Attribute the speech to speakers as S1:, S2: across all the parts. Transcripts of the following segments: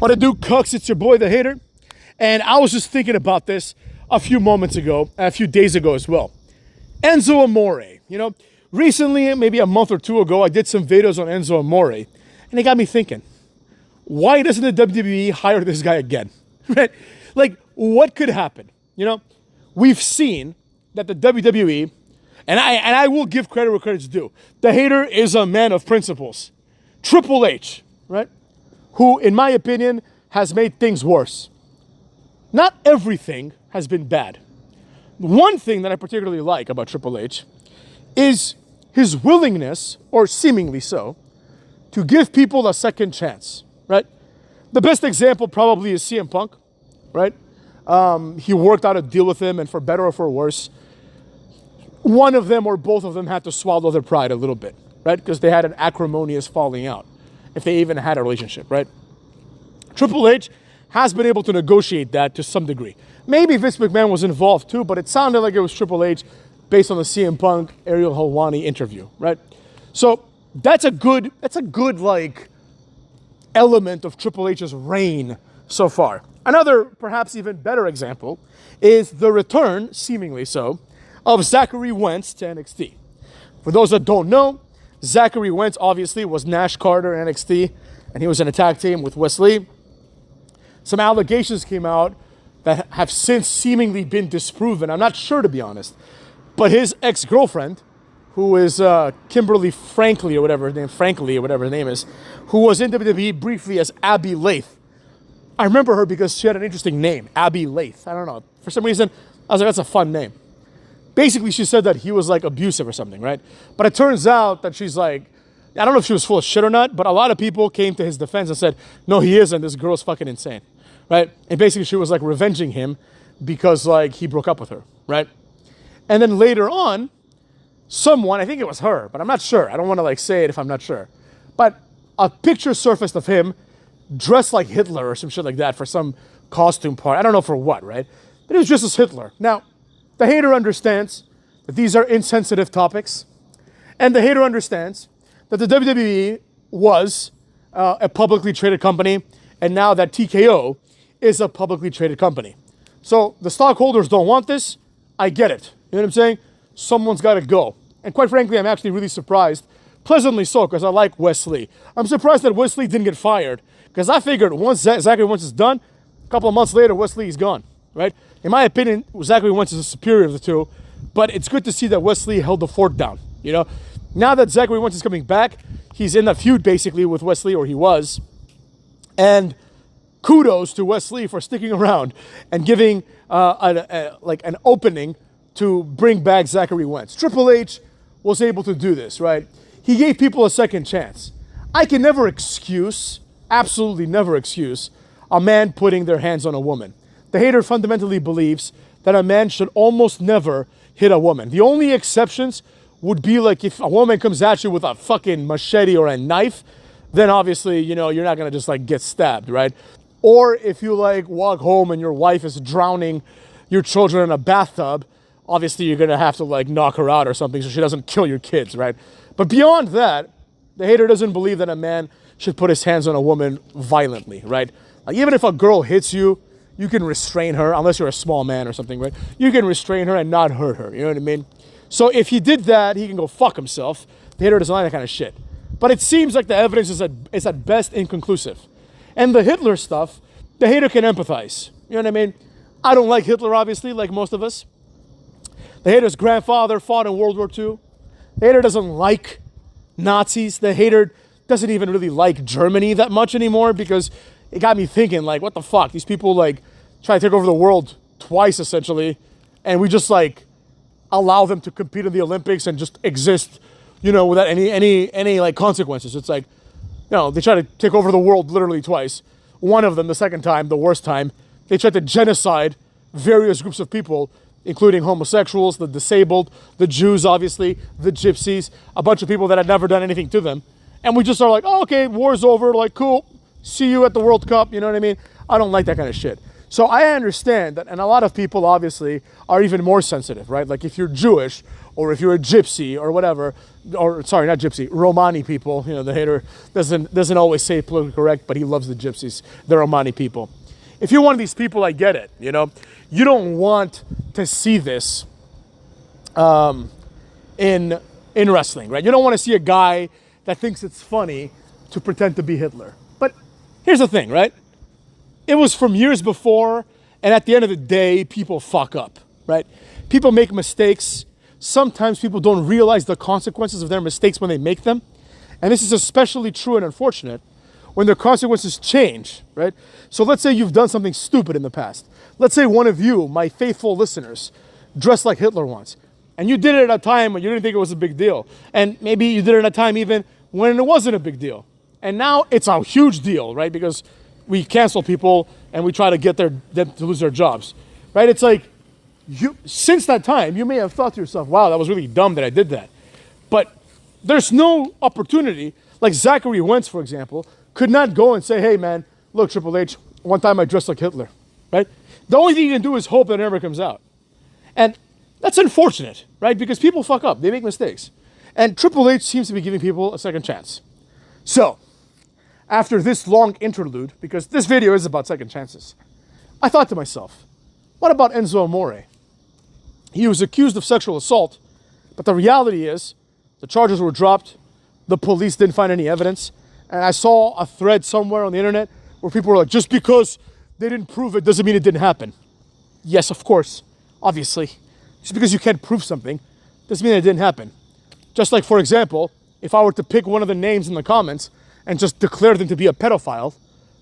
S1: What it do, Cucks? It's your boy, the Hater. And I was just thinking about this a few days ago as well. Enzo Amore. Recently, maybe a month or two ago, I did some videos on Enzo Amore. And it got me thinking, why doesn't the WWE hire this guy again? Right? Like, what could happen? We've seen that the WWE, and I will give credit where credit's due. The Hater is a man of principles. Triple H, right? Who, in my opinion, has made things worse. Not everything has been bad. One thing that I particularly like about Triple H is his willingness, or seemingly so, to give people a second chance, right? The best example probably is CM Punk, right? He worked out a deal with him, and for better or for worse, one of them or both of them had to swallow their pride a little bit, right? Because they had an acrimonious falling out, if they even had a relationship, right? Triple H has been able to negotiate that to some degree. Maybe Vince McMahon was involved too, but it sounded like it was Triple H based on the CM Punk Ariel Helwani interview, right? So that's a good like element of Triple H's reign so far. Another perhaps even better example is the return, seemingly so, of Zachary Wentz to NXT. For those that don't know, Zachary Wentz obviously was Nash Carter in NXT, and he was in a tag team with Wes Lee. Some allegations came out that have since seemingly been disproven. I'm not sure, to be honest. But his ex-girlfriend, who is Kimberly Franklin or whatever her name is, who was in WWE briefly as Abby Lath. I remember her because she had an interesting name, Abby Lath. I don't know. For some reason, I was like, that's a fun name. Basically, she said that he was like abusive or something, right? But it turns out that she's like, I don't know if she was full of shit or not, but a lot of people came to his defense and said, no, he isn't. This girl's fucking insane, right? And basically, she was like revenging him because like he broke up with her, right? And then later on, someone, I think it was her, but I'm not sure. I don't want to like say it if I'm not sure. But a picture surfaced of him dressed like Hitler or some shit like that for some costume part. I don't know for what, right? But he was dressed as Hitler. Now, the Hater understands that these are insensitive topics. And the Hater understands that the WWE was a publicly traded company. And now that TKO is a publicly traded company. So the stockholders don't want this. I get it. You know what I'm saying? Someone's got to go. And quite frankly, I'm actually really surprised. Pleasantly so, because I like Wes Lee. I'm surprised that Wes Lee didn't get fired. Because I figured once Zachary Wentz is done, a couple of months later, Wes Lee is gone. Right? In my opinion, Zachary Wentz is the superior of the two. But it's good to see that Wes Lee held the fort down. Now that Zachary Wentz is coming back, he's in a feud basically with Wes Lee, or he was. And kudos to Wes Lee for sticking around and giving an opening to bring back Zachary Wentz. Triple H was able to do this, right? He gave people a second chance. I can never excuse, absolutely never excuse, a man putting their hands on a woman. The Hater fundamentally believes that a man should almost never hit a woman. The only exceptions would be like if a woman comes at you with a fucking machete or a knife, then obviously, you're not going to just like get stabbed, right? Or if you like walk home and your wife is drowning your children in a bathtub, obviously you're going to have to like knock her out or something so she doesn't kill your kids, right? But beyond that, the Hater doesn't believe that a man should put his hands on a woman violently, right? Like even if a girl hits you, you can restrain her, unless you're a small man or something, right? You can restrain her and not hurt her, you know what I mean? So if he did that, he can go fuck himself. The Hater doesn't like that kind of shit. But it seems like the evidence is at best inconclusive. And the Hitler stuff, the Hater can empathize. You know what I mean? I don't like Hitler, obviously, like most of us. The Hater's grandfather fought in World War II. The Hater doesn't like Nazis. The Hater doesn't even really like Germany that much anymore because it got me thinking, like, what the fuck? These people, like, try to take over the world twice, essentially, and we just, like, allow them to compete in the Olympics and just exist, without any like, consequences. It's like, they try to take over the world literally twice. One of them, the second time, the worst time, they tried to genocide various groups of people, including homosexuals, the disabled, the Jews, obviously, the gypsies, a bunch of people that had never done anything to them. And we just are like, oh, okay, war's over, like, cool, see you at the World Cup, you know what I mean? I don't like that kind of shit. So I understand that, and a lot of people obviously are even more sensitive, right? Like if you're Jewish or if you're a gypsy or whatever, or sorry, not gypsy, Romani people, the hater doesn't always say politically correct, but he loves the gypsies, the Romani people. If you're one of these people, I get it, you don't want to see this in wrestling, right? You don't want to see a guy that thinks it's funny to pretend to be Hitler. But here's the thing, right? It was from years before, and at the end of the day, people fuck up, right? People make mistakes. Sometimes people don't realize the consequences of their mistakes when they make them. And this is especially true and unfortunate when the consequences change, right? So let's say you've done something stupid in the past. Let's say one of you, my faithful listeners, dressed like Hitler once. And you did it at a time when you didn't think it was a big deal. And maybe you did it at a time even when it wasn't a big deal. And now it's a huge deal, right? Because we cancel people and we try to get them to lose their jobs, right? It's like, since that time, you may have thought to yourself, wow, that was really dumb that I did that. But there's no opportunity, like Zachary Wentz, for example, could not go and say, hey man, look, Triple H, one time I dressed like Hitler, right? The only thing you can do is hope that it never comes out. And that's unfortunate, right? Because people fuck up, they make mistakes. And Triple H seems to be giving people a second chance. So, after this long interlude, because this video is about second chances, I thought to myself, what about Enzo Amore? He was accused of sexual assault, but the reality is the charges were dropped, the police didn't find any evidence, and I saw a thread somewhere on the internet where people were like, just because they didn't prove it doesn't mean it didn't happen. Yes, of course, obviously. Just because you can't prove something doesn't mean it didn't happen. Just like, for example, if I were to pick one of the names in the comments and just declare them to be a pedophile,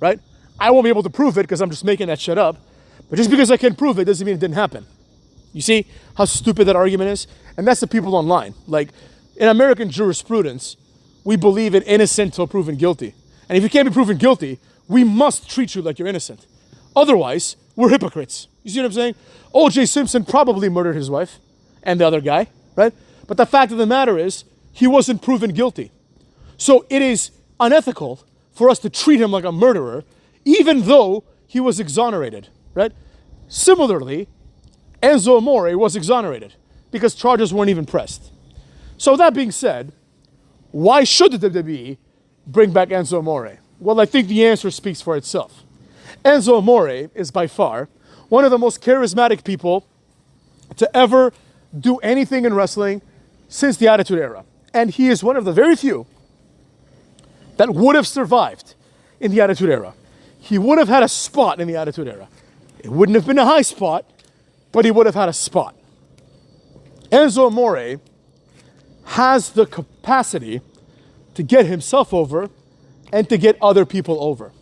S1: right? I won't be able to prove it because I'm just making that shit up. But just because I can prove it doesn't mean it didn't happen. You see how stupid that argument is? And that's the people online. Like, in American jurisprudence, we believe in innocent till proven guilty. And if you can't be proven guilty, we must treat you like you're innocent. Otherwise, we're hypocrites. You see what I'm saying? O.J. Simpson probably murdered his wife and the other guy, right? But the fact of the matter is, he wasn't proven guilty. So it is unethical for us to treat him like a murderer, even though he was exonerated, right? Similarly, Enzo Amore was exonerated because charges weren't even pressed. So that being said, why should the WWE bring back Enzo Amore? Well, I think the answer speaks for itself. Enzo Amore is by far one of the most charismatic people to ever do anything in wrestling since the Attitude Era. And he is one of the very few that would have survived in the Attitude Era. He would have had a spot in the Attitude Era. It wouldn't have been a high spot, but he would have had a spot. Enzo Amore has the capacity to get himself over and to get other people over.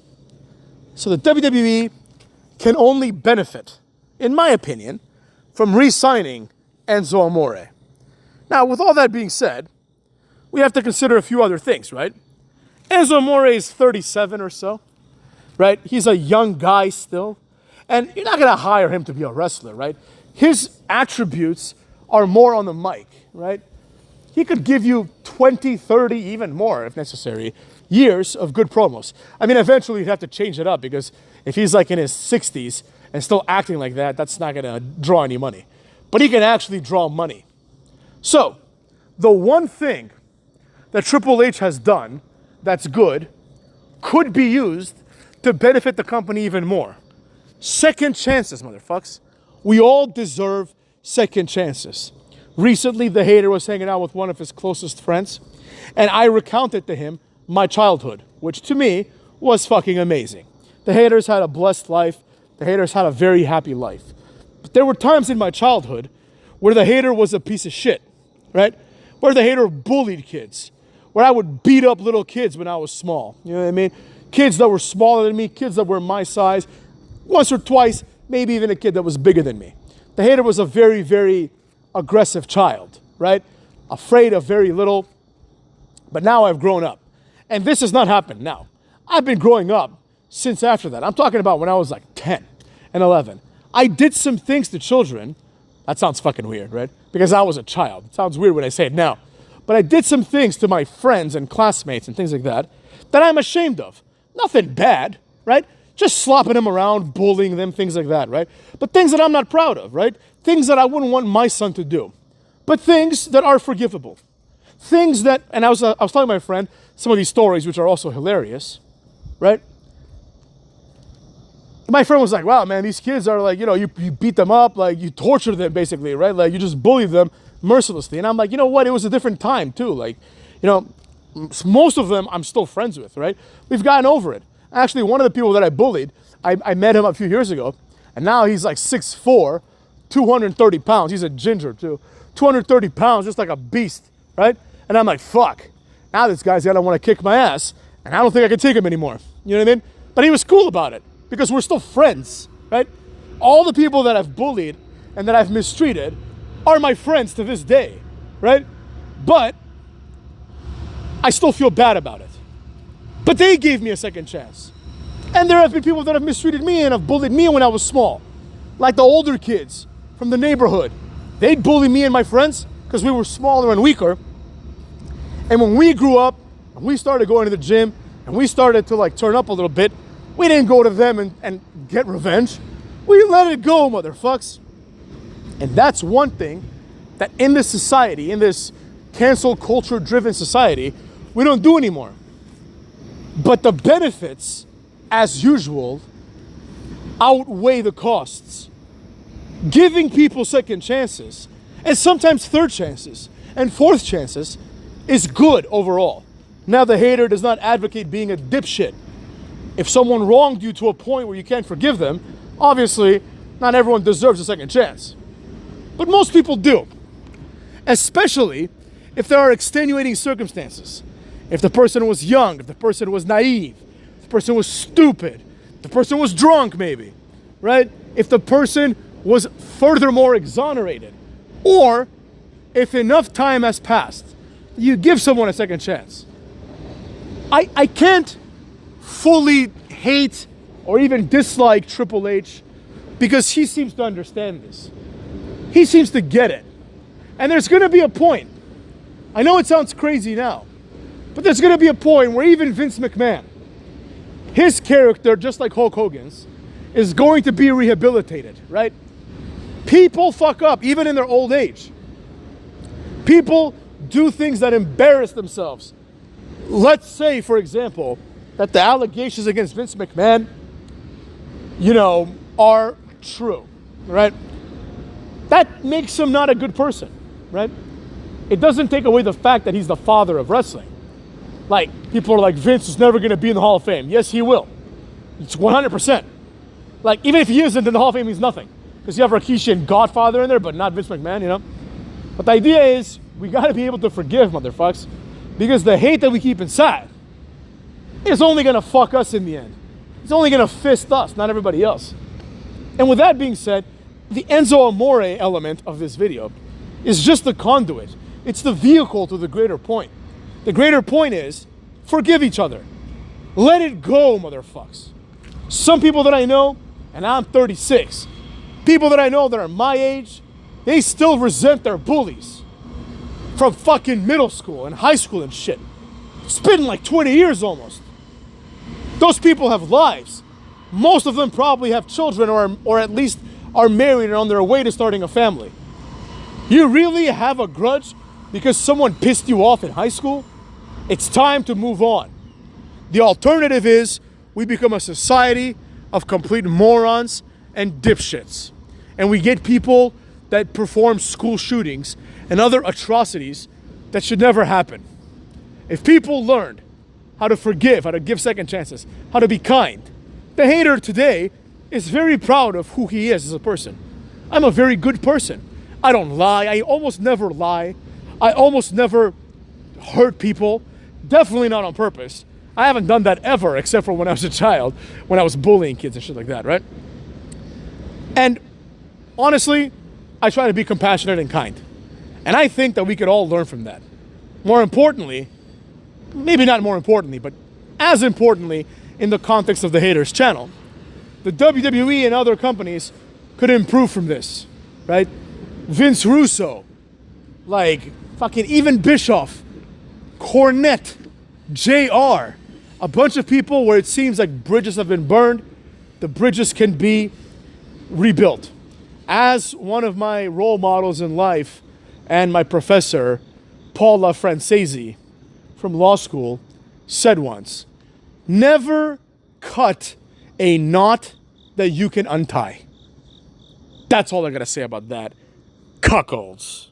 S1: So the WWE can only benefit, in my opinion, from re-signing Enzo Amore. Now, with all that being said, we have to consider a few other things, right? Enzo Amore is 37 or so, right? He's a young guy still. And you're not going to hire him to be a wrestler, right? His attributes are more on the mic, right? He could give you 20, 30, even more, if necessary, years of good promos. I mean, eventually you'd have to change it up because if he's like in his 60s and still acting like that, that's not going to draw any money. But he can actually draw money. So, the one thing that Triple H has done that's good could be used to benefit the company even more. Second chances, motherfucks. We all deserve second chances. Recently, the hater was hanging out with one of his closest friends, and I recounted to him my childhood, which to me was fucking amazing. The haters had a blessed life. The haters had a very happy life. But there were times in my childhood where the hater was a piece of shit, right? Where the hater bullied kids, where I would beat up little kids when I was small. You know what I mean? Kids that were smaller than me, kids that were my size, once or twice, maybe even a kid that was bigger than me. The hater was a very, very aggressive child, right? Afraid of very little. But now I've grown up. And this has not happened now. I've been growing up since after that. I'm talking about when I was like 10 and 11. I did some things to children. That sounds fucking weird, right? Because I was a child. It sounds weird when I say it now. But I did some things to my friends and classmates and things like that that I'm ashamed of. Nothing bad, right? just slopping them around, bullying them, things like that, right? But things that I'm not proud of, right? Things that I wouldn't want my son to do. But things that are forgivable. Things that, and I was telling my friend some of these stories, which are also hilarious, right? My friend was like, wow, man, these kids are like, you beat them up, like you torture them basically, right? Like you just bully them mercilessly. And I'm like, you know what? It was a different time too. Like, most of them I'm still friends with, right? We've gotten over it. Actually, one of the people that I bullied, I met him a few years ago, and now he's like 6'4", 230 pounds. He's a ginger too. 230 pounds, just like a beast, right? And I'm like, fuck. Now this guy's gonna want to kick my ass, and I don't think I can take him anymore. You know what I mean? But he was cool about it, because we're still friends, right? All the people that I've bullied and that I've mistreated are my friends to this day, right? But I still feel bad about it. But they gave me a second chance. And there have been people that have mistreated me and have bullied me when I was small. Like the older kids from the neighborhood. They'd bully me and my friends because we were smaller and weaker. And when we grew up, and we started going to the gym, and we started to like turn up a little bit, we didn't go to them and get revenge. We let it go, motherfucks. And that's one thing that in this society, in this cancel culture driven society, we don't do anymore. But the benefits, as usual, outweigh the costs. Giving people second chances, and sometimes third chances, and fourth chances, is good overall. Now, the hater does not advocate being a dipshit. If someone wronged you to a point where you can't forgive them, obviously, not everyone deserves a second chance. But most people do. Especially if there are extenuating circumstances. If the person was young, if the person was naive, if the person was stupid, if the person was drunk maybe, right? If the person was furthermore exonerated, or if enough time has passed, you give someone a second chance. I can't fully hate or even dislike Triple H because he seems to understand this. He seems to get it. And there's going to be a point. I know it sounds crazy now, but there's going to be a point where even Vince McMahon, his character, just like Hulk Hogan's, is going to be rehabilitated, right? People fuck up, even in their old age. People do things that embarrass themselves. Let's say, for example, that the allegations against Vince McMahon, are true, right? That makes him not a good person, right? It doesn't take away the fact that he's the father of wrestling. Like, people are like, Vince is never going to be in the Hall of Fame. Yes, he will. It's 100%. Like, even if he isn't in the Hall of Fame, he's nothing. Because you have Rikishi and Godfather in there, but not Vince McMahon, But the idea is, we got to be able to forgive, motherfucks. Because the hate that we keep inside is only going to fuck us in the end. It's only going to fist us, not everybody else. And with that being said, the Enzo Amore element of this video is just the conduit. It's the vehicle to the greater point. The greater point is, forgive each other. Let it go, motherfucks. Some people that I know, and I'm 36, people that I know that are my age, they still resent their bullies from fucking middle school and high school and shit. It's been like 20 years almost. Those people have lives. Most of them probably have children or at least are married and on their way to starting a family. You really have a grudge because someone pissed you off in high school? It's time to move on. The alternative is we become a society of complete morons and dipshits. And we get people that perform school shootings and other atrocities that should never happen. If people learned how to forgive, how to give second chances, how to be kind, the hater today is very proud of who he is as a person. I'm a very good person. I don't lie. I almost never lie. I almost never hurt people. Definitely not on purpose. I haven't done that ever, except for when I was a child, when I was bullying kids and shit like that, right? And honestly, I try to be compassionate and kind. And I think that we could all learn from that. More importantly, maybe not more importantly, but as importantly, in the context of the haters channel, the WWE and other companies could improve from this, right? Vince Russo, like fucking even Bischoff, Cornette, JR, a bunch of people where it seems like bridges have been burned. the bridges can be rebuilt. As one of my role models in life and my professor, Paula Francesi from law school, said once, never cut a knot that you can untie. That's all I gotta say about that. Cuckolds.